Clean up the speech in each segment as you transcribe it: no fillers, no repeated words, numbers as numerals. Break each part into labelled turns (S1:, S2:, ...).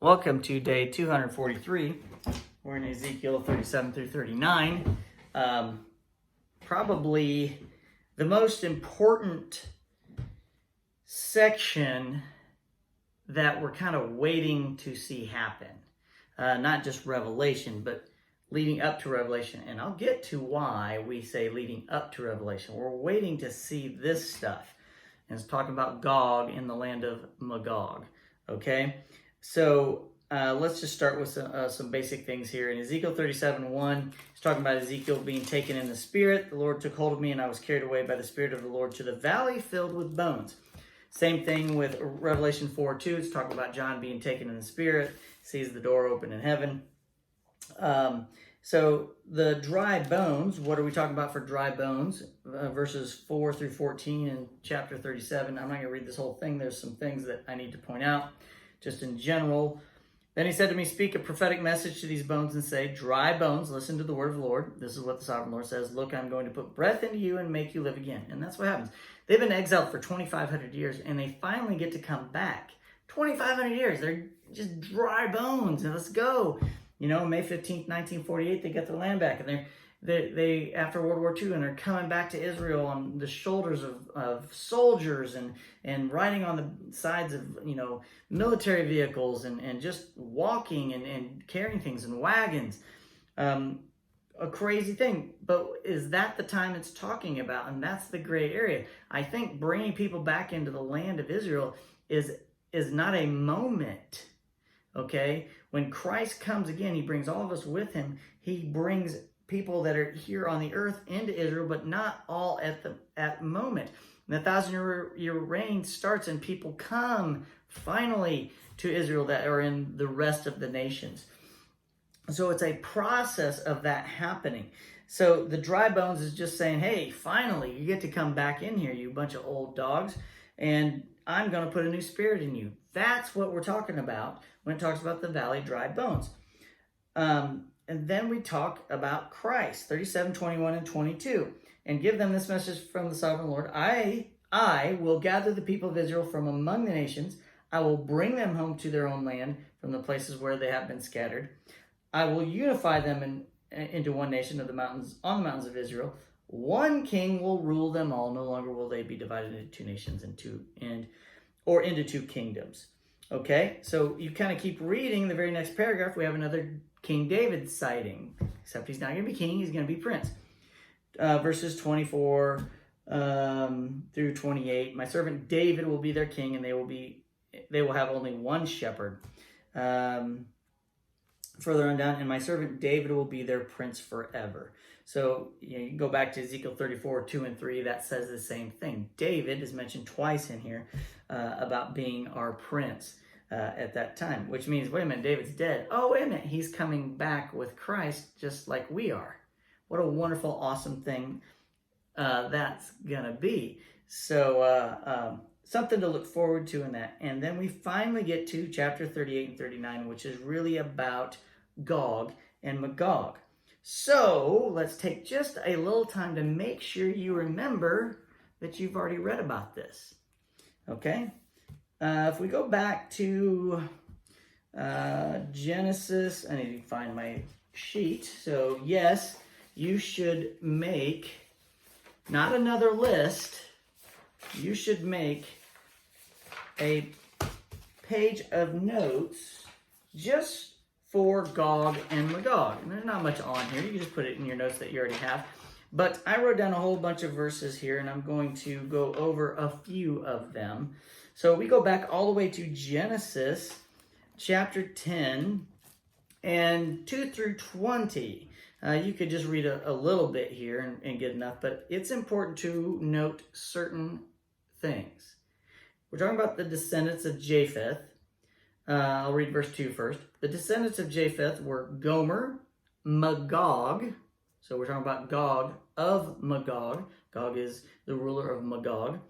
S1: Welcome to day 243. We're in Ezekiel 37 through 39. Probably the most important section that we're kind of waiting to see happen. Not just Revelation, but leading up to Revelation. And I'll get to why we say leading up to Revelation. We're waiting to see this stuff. And it's talking about Gog in the land of Magog. Okay? So let's just start with some basic things here. In Ezekiel 37:1, it's talking about Ezekiel being taken in the Spirit. The Lord took hold of me, and I was carried away by the Spirit of the Lord to the valley filled with bones. Same thing with Revelation 4:2. It's talking about John being taken in the Spirit, sees the door open in heaven. So the dry bones, what are we talking about for dry bones? Verses 4 through 14 in chapter 37. I'm not going to read this whole thing. There's some things that I need to point out. Just in general. Then he said to me, speak a prophetic message to these bones and say, dry bones, listen to the word of the Lord. This is what the sovereign Lord says. Look, I'm going to put breath into you and make you live again. And that's what happens. They've been exiled for 2,500 years, and they finally get to come back. 2,500 years. They're just dry bones. And let's go. You know, May 15th, 1948, they got their land back. And they after World War II, and they're coming back to Israel on the shoulders of soldiers and riding on the sides of, military vehicles and just walking and carrying things in wagons. A crazy thing. But is that the time it's talking about? And that's the gray area. I think bringing people back into the land of Israel is not a moment. Okay? When Christ comes again, he brings all of us with him. He brings people that are here on the earth into Israel, but not all at the moment. And the 1,000-year reign starts, and people come finally to Israel that are in the rest of the nations. So it's a process of that happening. So the dry bones is just saying, hey, finally, you get to come back in here, you bunch of old dogs, and I'm going to put a new spirit in you. That's what we're talking about when it talks about the valley dry bones. And then we talk about Christ, 37:21 and 22. And give them this message from the sovereign Lord. I will gather the people of Israel from among the nations. I will bring them home to their own land from the places where they have been scattered. I will unify them into one nation on the mountains of Israel. One king will rule them all. No longer will they be divided into two nations or into two kingdoms. Okay, so you kind of keep reading the very next paragraph. We have another King David sighting, except he's not going to be king, he's going to be prince. Verses 24 through 28. My servant David will be their king, and they will have only one shepherd. Further on down, and my servant David will be their prince forever. So you can go back to Ezekiel 34:2 and 3. That says the same thing. David is mentioned twice in here about being our prince at that time, which means, wait a minute, David's dead. Oh, wait a minute, he's coming back with Christ just like we are. What a wonderful, awesome thing that's gonna be. So something to look forward to in that. And then we finally get to chapter 38 and 39, which is really about Gog and Magog. So let's take just a little time to make sure you remember that you've already read about this. Okay? If we go back to Genesis, I need to find my sheet. So yes, you should make not another list. You should make a page of notes just for Gog and Magog. And there's not much on here. You can just put it in your notes that you already have. But I wrote down a whole bunch of verses here, and I'm going to go over a few of them. So we go back all the way to Genesis chapter 10 and 2 through 20. You could just read a little bit here and get enough, but it's important to note certain things. We're talking about the descendants of Japheth. I'll read verse 2 first. The descendants of Japheth were Gomer, Magog. So we're talking about Gog of Magog. Gog is the ruler of Magog.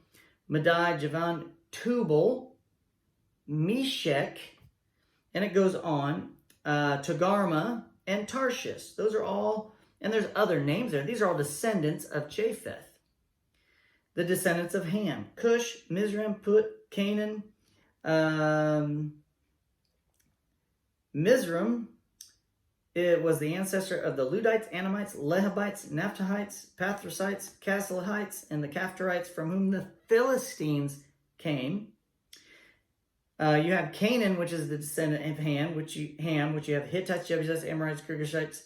S1: Madai, Javan, Tubal, Meshech, and it goes on, Togarmah, and Tarshish. Those are all, and there's other names there. These are all descendants of Japheth. The descendants of Ham, Cush, Mizraim, Put, Canaan, Mizraim, it was the ancestor of the Ludites, Anamites, Lehabites, Naphtuhites, Pathrusites, Casluhites, and the Caphtorites, from whom the Philistines came. You have Canaan, which is the descendant of Ham, which you have Hittites, Jebusites, Amorites, Girgashites,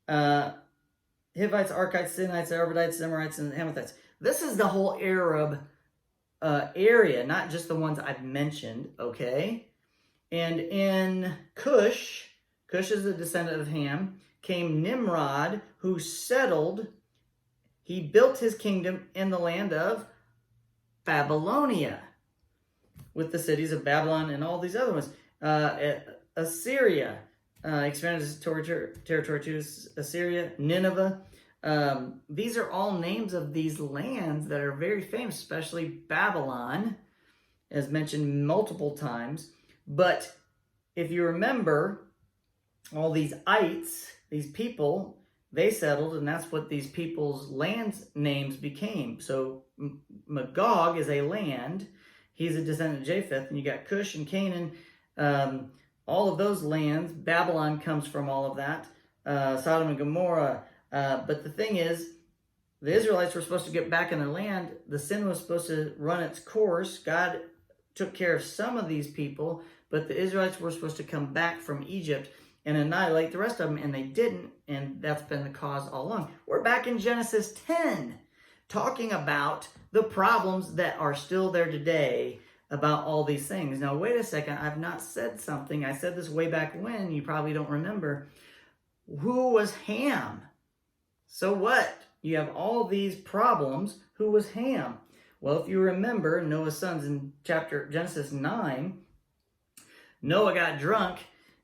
S1: Hivites, Archites, Sinites, Arvadites, Zemarites, and Hamathites. This is the whole Arab area, not just the ones I've mentioned, okay? And in Cush is a descendant of Ham, came Nimrod, who settled, he built his kingdom in the land of Babylonia, with the cities of Babylon and all these other ones. Assyria expanded its territory to Assyria, Nineveh. These are all names of these lands that are very famous, especially Babylon, as mentioned multiple times. But if you remember, all these ites, these people, they settled, and that's what these people's land names became. So Magog is a land. He's a descendant of Japheth, and you got Cush and Canaan, all of those lands. Babylon comes from all of that, Sodom and Gomorrah. But the thing is, the Israelites were supposed to get back in their land. The sin was supposed to run its course. God took care of some of these people, but the Israelites were supposed to come back from Egypt and annihilate the rest of them, and they didn't, and that's been the cause all along. We're back in Genesis 10, talking about the problems that are still there today about all these things. Now, wait a second, I've not said something. I said this way back when, you probably don't remember. Who was Ham? So what? You have all these problems. Who was Ham? Well, if you remember Noah's sons in Genesis 9, Noah got drunk,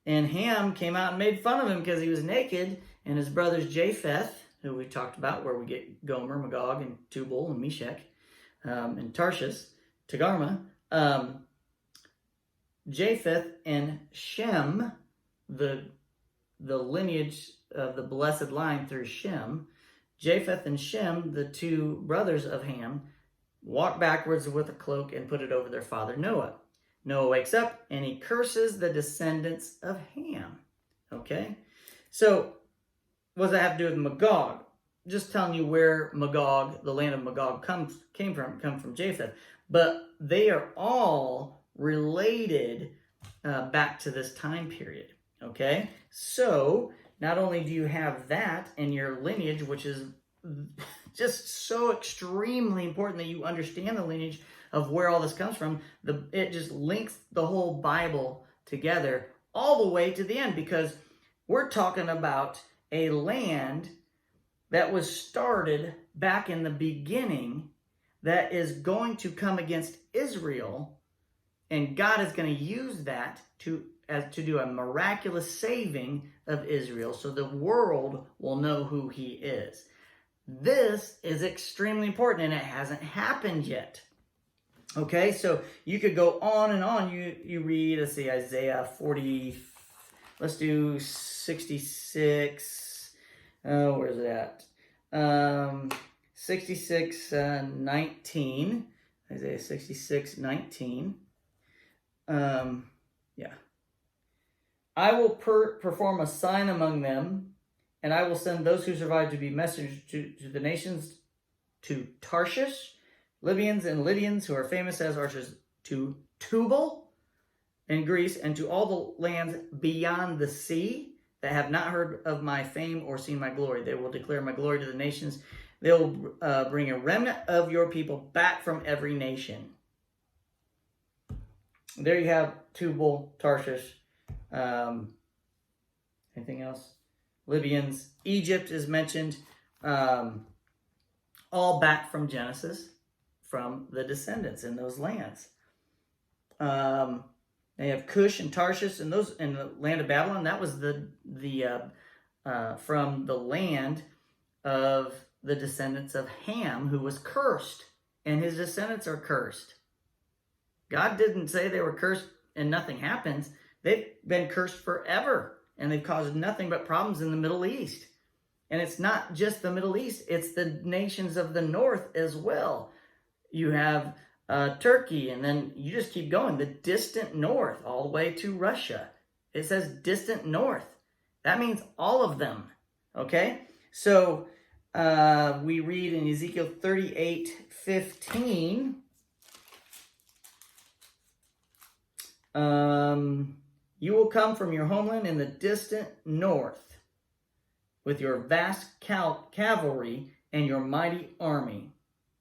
S1: and Ham came out and made fun of him because he was naked, and his brothers Japheth, who we talked about, where we get Gomer, Magog, and Tubal, and Meshech, and Tarshish, Togarmah, Japheth and Shem, the lineage of the blessed line through Shem, Japheth and Shem, the two brothers of Ham, walk backwards with a cloak and put it over their father Noah. Noah wakes up and he curses the descendants of Ham. Okay? So, what does that have to do with Magog? Just telling you where Magog, the land of Magog, come from Japheth. But they are all related back to this time period. Okay? So, not only do you have that in your lineage, which is just so extremely important that you understand the lineage of where all this comes from, it just links the whole Bible together all the way to the end, because we're talking about a land that was started back in the beginning that is going to come against Israel, and God is going to use that to do a miraculous saving of Israel, so the world will know who he is. This is extremely important, and it hasn't happened yet. Okay, so you could go on and on. You read, let's see, Isaiah 40, let's do 66, where's it at? 66, 19, Isaiah 66, 19. Yeah. I will perform a sign among them, and I will send those who survive to be messengers to the nations, to Tarshish, Libyans and Lydians who are famous as archers, to Tubal in Greece, and to all the lands beyond the sea that have not heard of my fame or seen my glory. They will declare my glory to the nations. They will bring a remnant of your people back from every nation. There you have Tubal, Tarshish. Anything else? Libyans. Egypt is mentioned. All back from Genesis, from the descendants in those lands. They have Cush and Tarshish and those in the land of Babylon. That was from the land of the descendants of Ham, who was cursed, and his descendants are cursed. God didn't say they were cursed and nothing happens. They've been cursed forever, and they've caused nothing but problems in the Middle East. And it's not just the Middle East, it's the nations of the north as well. You have Turkey, and then you just keep going, the distant north, all the way to Russia. It says distant north. That means all of them. Okay? So we read in Ezekiel 38:15. You will come from your homeland in the distant north with your vast cavalry and your mighty army,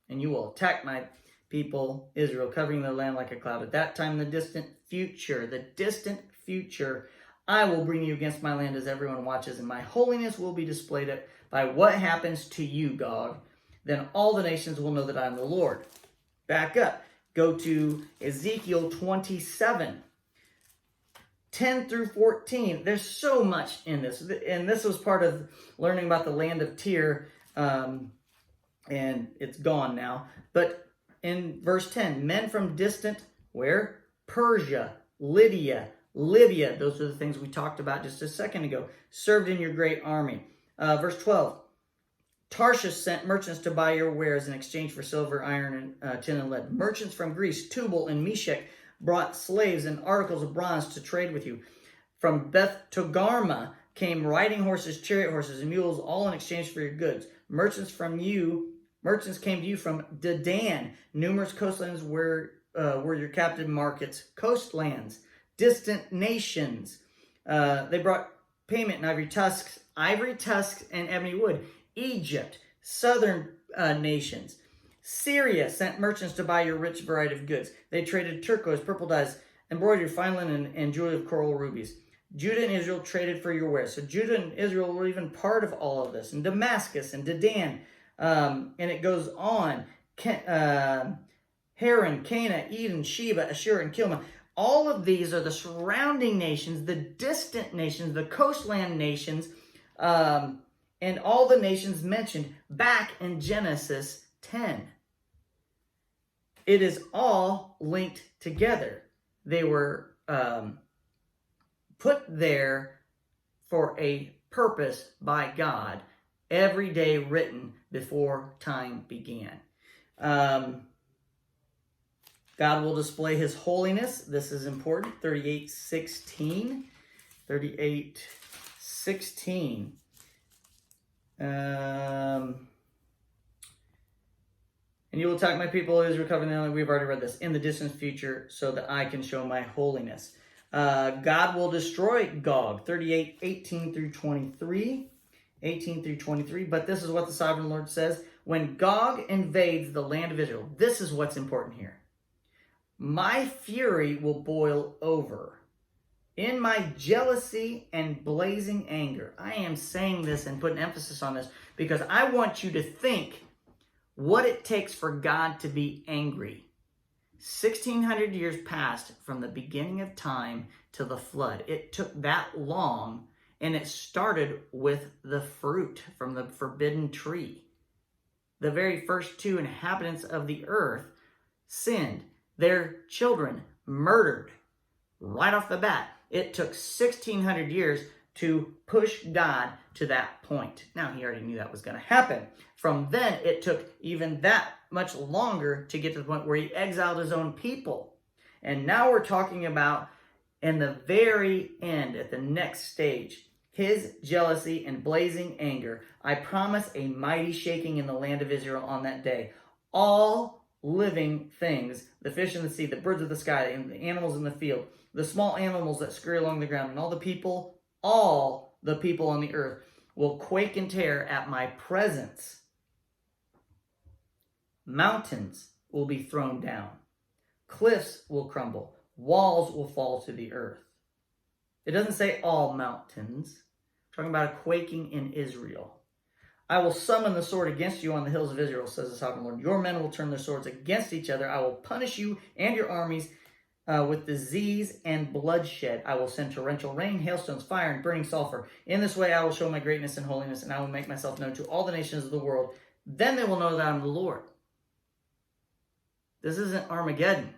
S1: and you will attack my people Israel, covering their land like a cloud. At that time, the distant future, I will bring you against my land as everyone watches, and my holiness will be displayed by what happens to you, Gog. Then all the nations will know that I am the Lord. Back up. Go to Ezekiel 27. 10 through 14. There's so much in this. And this was part of learning about the land of Tyre. And it's gone now. But in verse 10, men from distant, where? Persia, Lydia, Libya. Those are the things we talked about just a second ago. Served in your great army. Verse 12. Tarshish sent merchants to buy your wares in exchange for silver, iron, and tin and lead. Merchants from Greece, Tubal and Meshech, brought slaves and articles of bronze to trade with you. From Beth Togarmah came riding horses, chariot horses, and mules, all in exchange for your goods. Merchants came to you from Dedan. Numerous coastlands were your captive markets. Coastlands, distant nations. They brought payment in ivory tusks, and ebony wood. Egypt, southern nations. Syria sent merchants to buy your rich variety of goods. They traded turquoise, purple dyes, embroidered fine linen, and jewelry of coral rubies. Judah and Israel traded for your wares. So Judah and Israel were even part of all of this. And Damascus and Dedan, and it goes on. Haran, Cana, Eden, Sheba, Ashur, and Kilmah. All of these are the surrounding nations, the distant nations, the coastland nations, and all the nations mentioned back in Genesis 10. It is all linked together. They were put there for a purpose by God, every day written before time began. God will display his holiness. This is important. 38:16. 38:16. And you will attack my people Israel, covering their land. We've already read this. In the distant future, so that I can show my holiness. God will destroy Gog. 38:18 through 23. 18 through 23. But this is what the sovereign Lord says. When Gog invades the land of Israel, this is what's important here. My fury will boil over. In my jealousy and blazing anger. I am saying this and putting emphasis on this because I want you to think what it takes for God to be angry. 1,600 years passed from the beginning of time to the flood. It took that long, and it started with the fruit from the forbidden tree. The very first two inhabitants of the earth sinned. Their children murdered right off the bat. It took 1,600 years to push God to that point. Now, he already knew that was going to happen. From then, it took even that much longer to get to the point where he exiled his own people. And now we're talking about, in the very end, at the next stage, his jealousy and blazing anger. I promise a mighty shaking in the land of Israel on that day. All living things, the fish in the sea, the birds of the sky, and the animals in the field, the small animals that scurry along the ground, and all the people on the earth will quake in terror at my presence. Mountains will be thrown down. Cliffs will crumble. Walls will fall to the earth. It doesn't say all mountains. We're talking about a quaking in Israel. I will summon the sword against you on the hills of Israel, says the sovereign Lord. Your men will turn their swords against each other. I will punish you and your armies with disease and bloodshed. I will send torrential rain, hailstones, fire, and burning sulfur. In this way I will show my greatness and holiness, and I will make myself known to all the nations of the world. Then they will know that I am the Lord. This isn't Armageddon.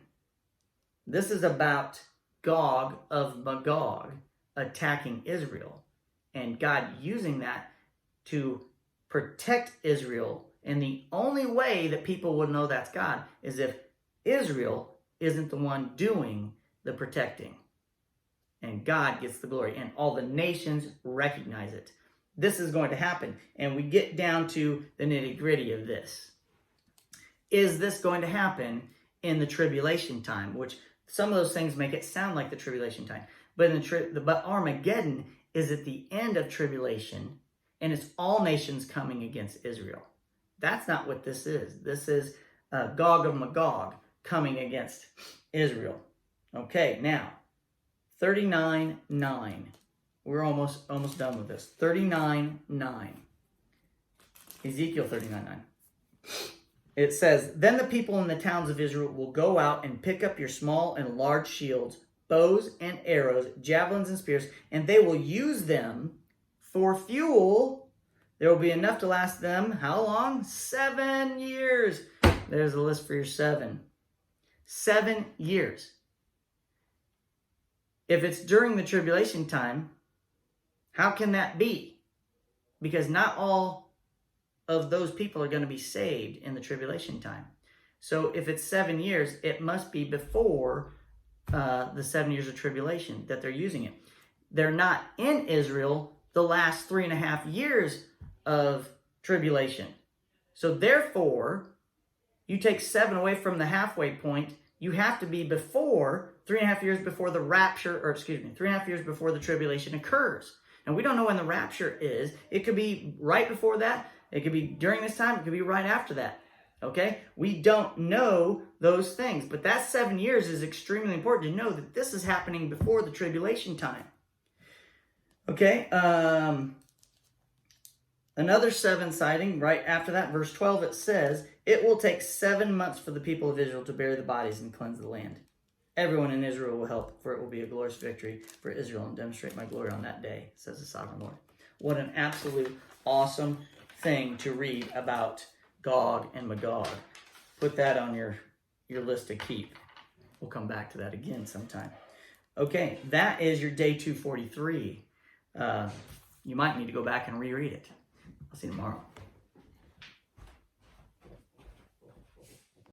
S1: This is about Gog of Magog attacking Israel, and God using that to protect Israel. And the only way that people would know that's God is if Israel isn't the one doing the protecting. and God gets the glory, and all the nations recognize it. This is going to happen, and we get down to the nitty-gritty of this. Is this going to happen in the tribulation time? Which some of those things make it sound like the tribulation time, but Armageddon is at the end of tribulation, and it's all nations coming against Israel. That's not what this is. This is Gog of Magog coming against Israel. Okay, now 39:9. We're almost done with this. 39:9. Ezekiel 39:9. It says, "Then the people in the towns of Israel will go out and pick up your small and large shields, bows and arrows, javelins and spears, and they will use them for fuel. There will be enough to last them," how long? 7 years. There's a list for your 7. 7 years. If it's during the tribulation time, how can that be? Because not all of those people are going to be saved in the tribulation time. So if it's 7 years, it must be before the 7 years of tribulation that they're using it. They're not in Israel the last 3.5 years of tribulation. So therefore, you take 7 away from the halfway point, you have to be before 3.5 years before the rapture, 3.5 years before the tribulation occurs. And we don't know when the rapture is. It could be right before that. It could be during this time. It could be right after that. Okay? We don't know those things. But that 7 years is extremely important to know that this is happening before the tribulation time. Okay? Another 7 sighting, right after that, verse 12, it says, "It will take 7 months for the people of Israel to bury the bodies and cleanse the land. Everyone in Israel will help, for it will be a glorious victory for Israel and demonstrate my glory on that day, says the sovereign Lord." What an absolute awesome thing to read about Gog and Magog. Put that on your list to keep. We'll come back to that again sometime. Okay, that is your day 243. You might need to go back and reread it. I'll see you tomorrow.